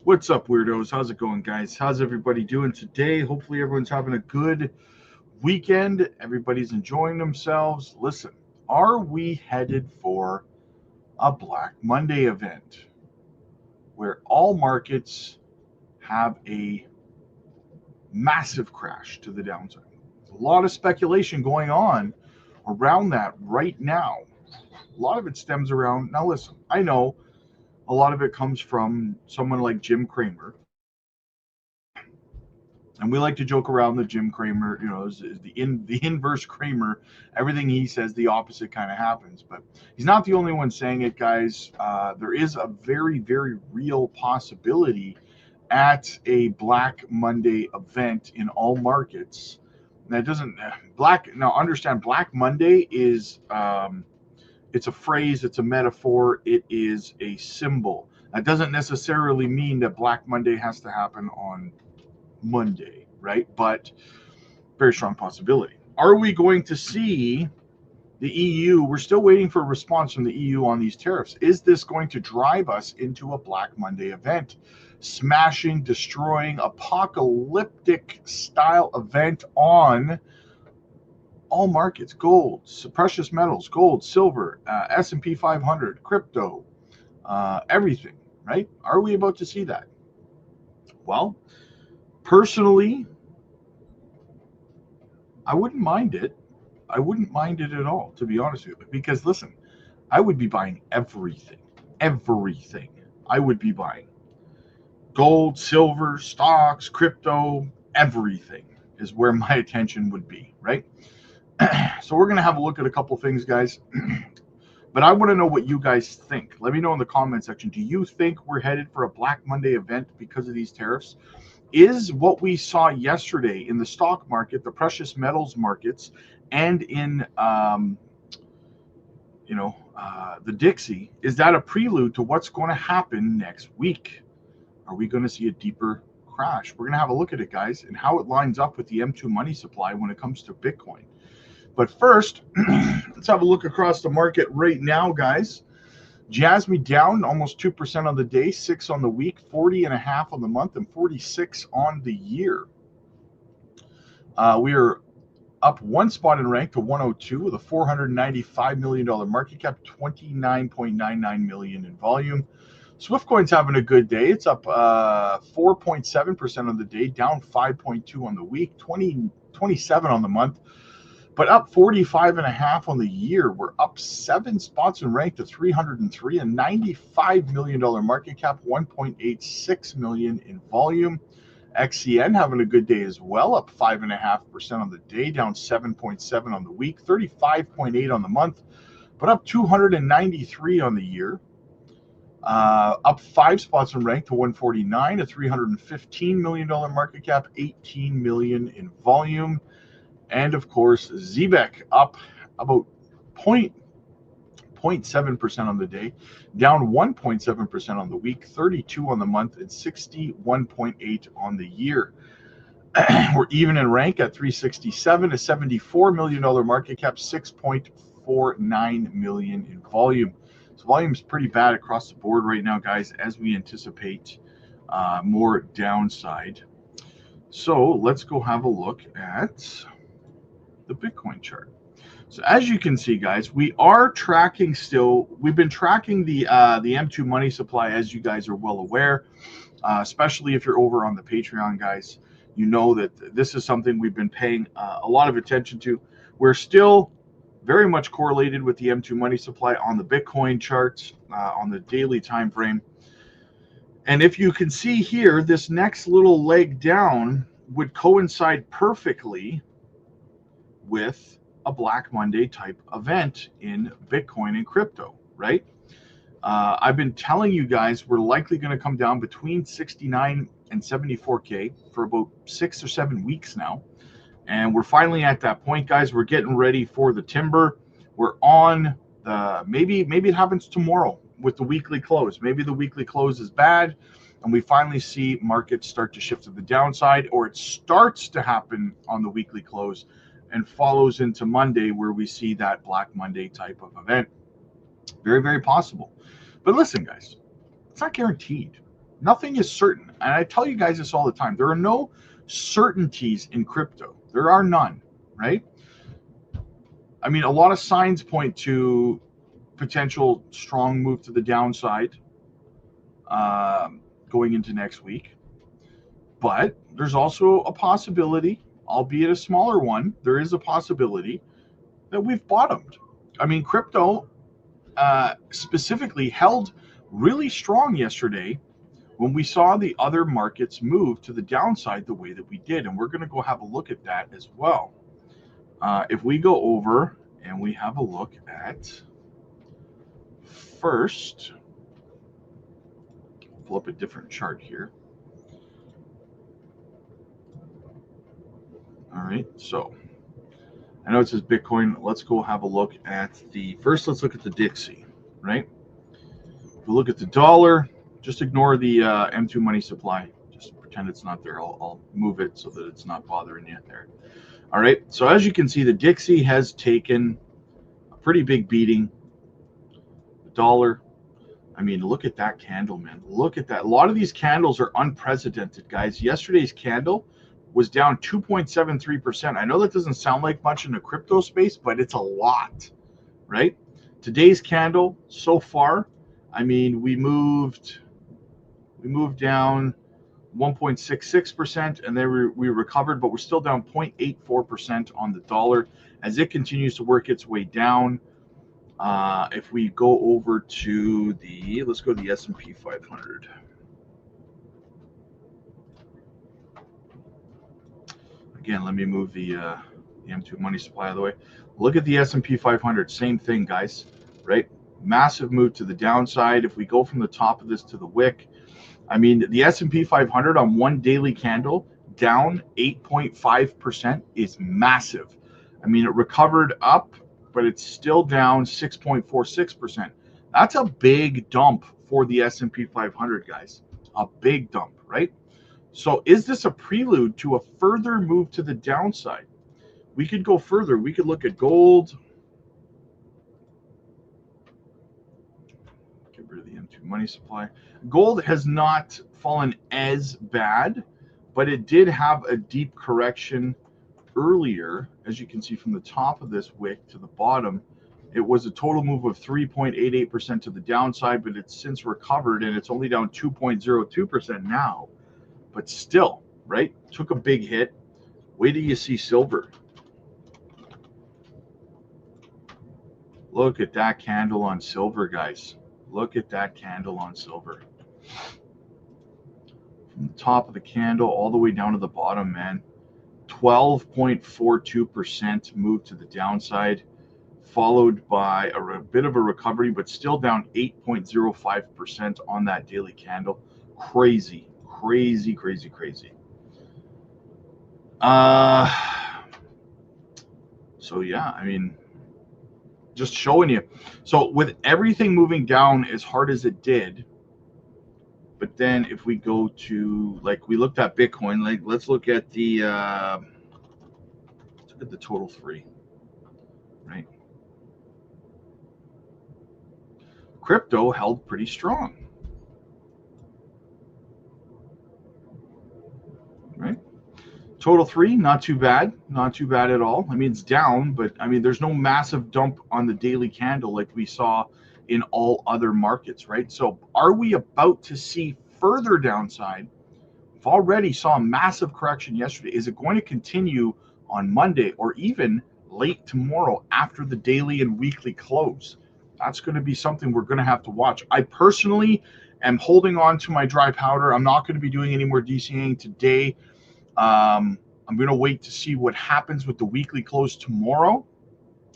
What's up, weirdos? How's it going, guys? How's everybody doing today? Hopefully, everyone's having a good weekend. Everybody's enjoying themselves. Listen, are we headed for a Black Monday event where all markets have a massive crash to the downside? There's a lot of speculation going on around that right now. A lot of it stems around. Now, listen, I know a lot of it comes from someone like Jim Cramer. And we like to joke around that Jim Cramer, is the inverse Cramer. Everything he says, the opposite kind of happens. But he's not the only one saying it, guys. There is a very, very real possibility at a Black Monday event in all markets. That doesn't black now. Understand, Black Monday is it's a phrase, it's a metaphor, it is a symbol. That doesn't necessarily mean that Black Monday has to happen on Monday, right? But very strong possibility. Are we going to see the EU? We're still waiting for a response from the EU on these tariffs. Is this going to drive us into a Black Monday event? Smashing, destroying, apocalyptic style event on all markets: gold, precious metals, gold, silver, S&P 500, crypto, everything, right? Are we about to see that? Well, personally, I wouldn't mind it. I wouldn't mind it at all, to be honest with you. Because listen, I would be buying everything. Everything. I would be buying gold, silver, stocks, crypto, everything is where my attention would be, right? So we're going to have a look at a couple things, guys. But I want to know what you guys think. Let me know in the comment section. Do you think we're headed for a Black Monday event because of these tariffs? Is what we saw yesterday in the stock market, the precious metals markets, and in the Dixie, is that a prelude to what's going to happen next week? Are we going to see a deeper crash? We're going to have a look at it, guys, and how it lines up with the M2 money supply when it comes to Bitcoin. But first, let's have a look across the market right now, guys. Jasmy down almost 2% on the day, 6 on the week, 40.5 on the month, and 46 on the year. We are up one spot in rank to 102 with a $495 million market cap, 29.99 million in volume. Swiftcoin's having a good day. It's up 4.7% on the day, down 5.2 on the week, 27 on the month, but up 45.5 on the year. We're up 7 spots in rank to 303 and $95 million market cap, 1.86 million in volume. XCN having a good day as well, up 5.5% on the day, down 7.7 on the week, 35.8 on the month, but up 293 on the year. Up 5 spots in rank to 149, a $315 million market cap, 18 million in volume. And of course, ZBEC up about 0.7% on the day, down 1.7% on the week, 32 on the month, and 61.8 on the year. We're even in rank at 367, a $74 million market cap, 6.49 million in volume. So volume is pretty bad across the board right now, guys, as we anticipate more downside. So let's go have a look at the Bitcoin chart. So as you can see, guys, we are tracking still. We've been tracking the M2 money supply, as you guys are well aware, especially if you're over on the Patreon, guys. You know that this is something we've been paying a lot of attention to. We're still very much correlated with the M2 money supply on the Bitcoin charts, on the daily time frame. And if you can see here, this next little leg down would coincide perfectly with a Black Monday type event in Bitcoin and crypto, right? I've been telling you guys we're likely going to come down between 69 and 74K for about 6 or 7 weeks now. And we're finally at that point, guys. We're getting ready for the timber. We're on the, maybe it happens tomorrow with the weekly close. Maybe the weekly close is bad and we finally see markets start to shift to the downside, or it starts to happen on the weekly close and follows into Monday where we see that Black Monday type of event. Very, very possible. But listen, guys, it's not guaranteed. Nothing is certain. And I tell you guys this all the time. There are no certainties in crypto. There are none, right? I mean, a lot of signs point to potential strong move to the downside going into next week. But there's also a possibility, albeit a smaller one, there is a possibility that we've bottomed. I mean, crypto specifically held really strong yesterday when we saw the other markets move to the downside the way that we did. And we're going to go have a look at that as well. If we go over and we have a look at first, pull up a different chart here. All right, so I know it says Bitcoin. Let's go have a look at let's look at the Dixie, right? If we look at the dollar, just ignore the M2 money supply. Just pretend it's not there. I'll move it so that it's not bothering you there. All right, so as you can see, the Dixie has taken a pretty big beating. The dollar, I mean, look at that candle, man. Look at that. A lot of these candles are unprecedented, guys. Yesterday's candle was down 2.73%. I know that doesn't sound like much in the crypto space, but it's a lot, right? Today's candle so far, I mean, we moved down 1.66%, and then we recovered, but we're still down 0.84% on the dollar as it continues to work its way down. If we go over to let's go to the S&P 500. Again, let me move the M2 money supply out of the way. Look at the S&P 500. Same thing, guys, right? Massive move to the downside. If we go from the top of this to the wick, I mean, the S&P 500 on one daily candle down 8.5% is massive. I mean, it recovered up, but it's still down 6.46%. That's a big dump for the S&P 500, guys. A big dump, right? So is this a prelude to a further move to the downside? We could go further. We could look at gold. Get rid of the M2 money supply. Gold has not fallen as bad, but it did have a deep correction earlier. As you can see from the top of this wick to the bottom, it was a total move of 3.88% to the downside, but it's since recovered and it's only down 2.02% now. But still, right? Took a big hit. Wait till you see silver. Look at that candle on silver, guys. Look at that candle on silver. From the top of the candle all the way down to the bottom, man. 12.42% move to the downside, followed by a bit of a recovery, but still down 8.05% on that daily candle. Crazy, crazy, crazy, crazy. So yeah, I mean, just showing you. So with everything moving down as hard as it did, but then if we go to, like, we looked at Bitcoin, like, let's look at the total three, right? Crypto held pretty strong, right? Total three, not too bad, not too bad at all. I mean, it's down, but I mean, there's no massive dump on the daily candle like we saw in all other markets, right? So are we about to see further downside? We've already saw a massive correction yesterday. Is it going to continue on Monday or even late tomorrow after the daily and weekly close? That's going to be something we're going to have to watch. I personally am holding on to my dry powder. I'm not going to be doing any more DCAing today. I'm going to wait to see what happens with the weekly close tomorrow.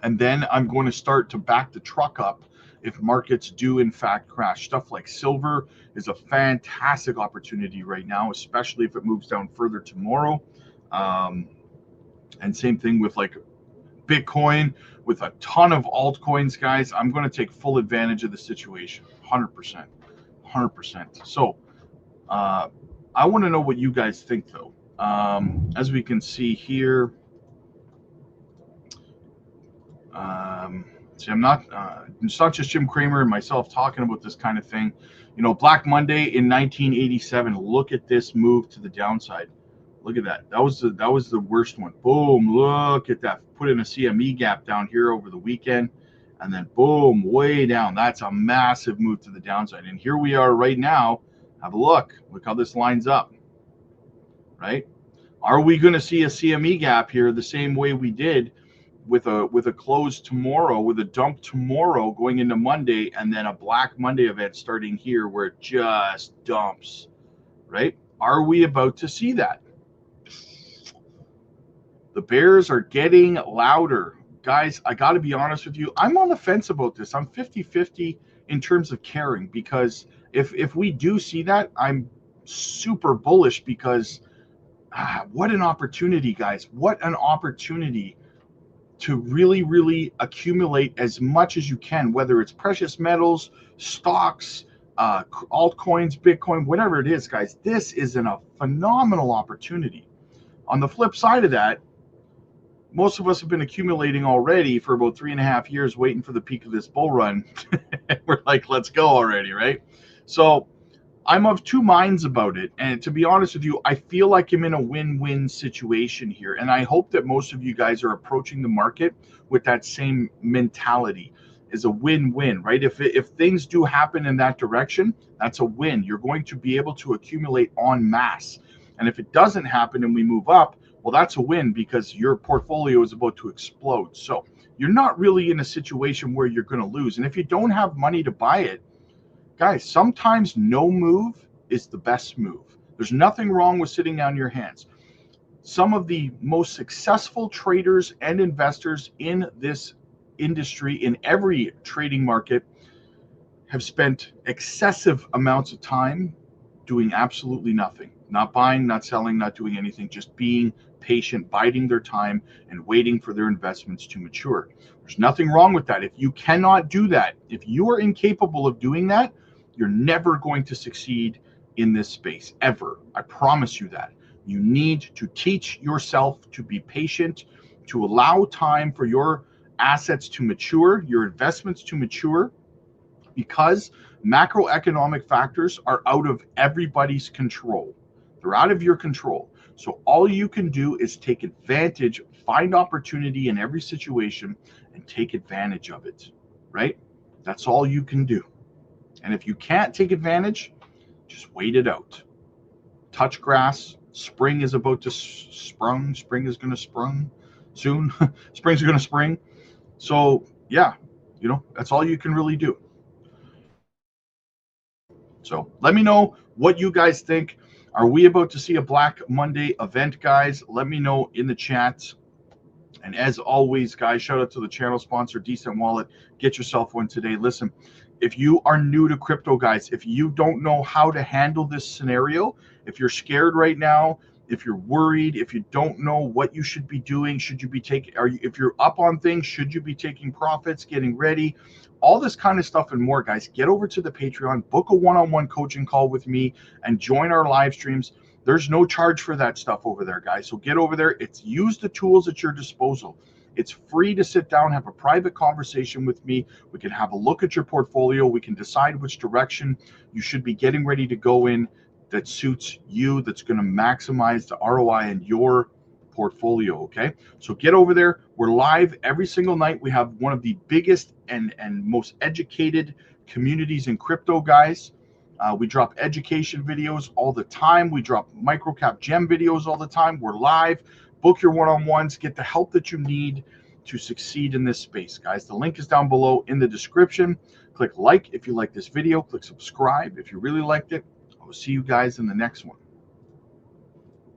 And then I'm going to start to back the truck up if markets do in fact crash. Stuff like silver is a fantastic opportunity right now, especially if it moves down further tomorrow. And same thing with like Bitcoin, with a ton of altcoins, guys. I'm going to take full advantage of the situation. 100%. So I want to know what you guys think, though. As we can see here, see, it's not just Jim Cramer and myself talking about this kind of thing. You know, Black Monday in 1987. Look at this move to the downside. Look at that. That was the worst one. Boom. Look at that. Put in a CME gap down here over the weekend. And then boom, way down. That's a massive move to the downside. And here we are right now. Have a look. Look how this lines up. Right? Are we going to see a CME gap here the same way we did with a close tomorrow, with a dump tomorrow going into Monday, and then a Black Monday event starting here where it just dumps, right? Are we about to see that? The bears are getting louder. Guys, I got to be honest with you. I'm on the fence about this. I'm 50-50 in terms of caring, because if we do see that, I'm super bullish, because what an opportunity, guys. What an opportunity to really, really accumulate as much as you can, whether it's precious metals, stocks, altcoins, Bitcoin, whatever it is, guys. This is a phenomenal opportunity. On the flip side of that, most of us have been accumulating already for about 3.5 years, waiting for the peak of this bull run. We're like, let's go already, right? So I'm of two minds about it. And to be honest with you, I feel like I'm in a win-win situation here. And I hope that most of you guys are approaching the market with that same mentality, is a win-win, right? If things do happen in that direction, that's a win. You're going to be able to accumulate en masse. And if it doesn't happen and we move up, well, that's a win, because your portfolio is about to explode. So you're not really in a situation where you're going to lose. And if you don't have money to buy it, guys, sometimes no move is the best move. There's nothing wrong with sitting on your hands. Some of the most successful traders and investors in this industry, in every trading market, have spent excessive amounts of time doing absolutely nothing. Not buying, not selling, not doing anything, just being patient, biding their time, and waiting for their investments to mature. There's nothing wrong with that. If you cannot do that, if you are incapable of doing that, you're never going to succeed in this space, ever. I promise you that. You need to teach yourself to be patient, to allow time for your assets to mature, your investments to mature, because macroeconomic factors are out of everybody's control. They're out of your control. So all you can do is take advantage, find opportunity in every situation and take advantage of it, right? That's all you can do. And if you can't take advantage, just wait it out. Touch grass. Spring is about to sprung. Spring is going to sprung soon. Spring's going to spring. So yeah, that's all you can really do. So let me know what you guys think. Are we about to see a Black Monday event, guys? Let me know in the chat. And as always, guys, shout out to the channel sponsor, Decent Wallet. Get yourself one today. Listen, if you are new to crypto, guys, if you don't know how to handle this scenario, if you're scared right now, if you're worried, if you don't know what you should be doing, should you be taking, if you're up on things, should you be taking profits, getting ready, all this kind of stuff and more, guys, get over to the Patreon, book a one-on-one coaching call with me, and join our live streams. There's no charge for that stuff over there, guys. So get over there. Use the tools at your disposal. It's free to sit down, have a private conversation with me. We can have a look at your portfolio. We can decide which direction you should be getting ready to go in that suits you, that's going to maximize the ROI in your portfolio, okay? So get over there. We're live every single night. We have one of the biggest and most educated communities in crypto, guys. We drop education videos all the time. We drop microcap gem videos all the time. We're live. Book your one-on-ones. Get the help that you need to succeed in this space, guys. The link is down below in the description. Click like if you like this video. Click subscribe if you really liked it. I will see you guys in the next one.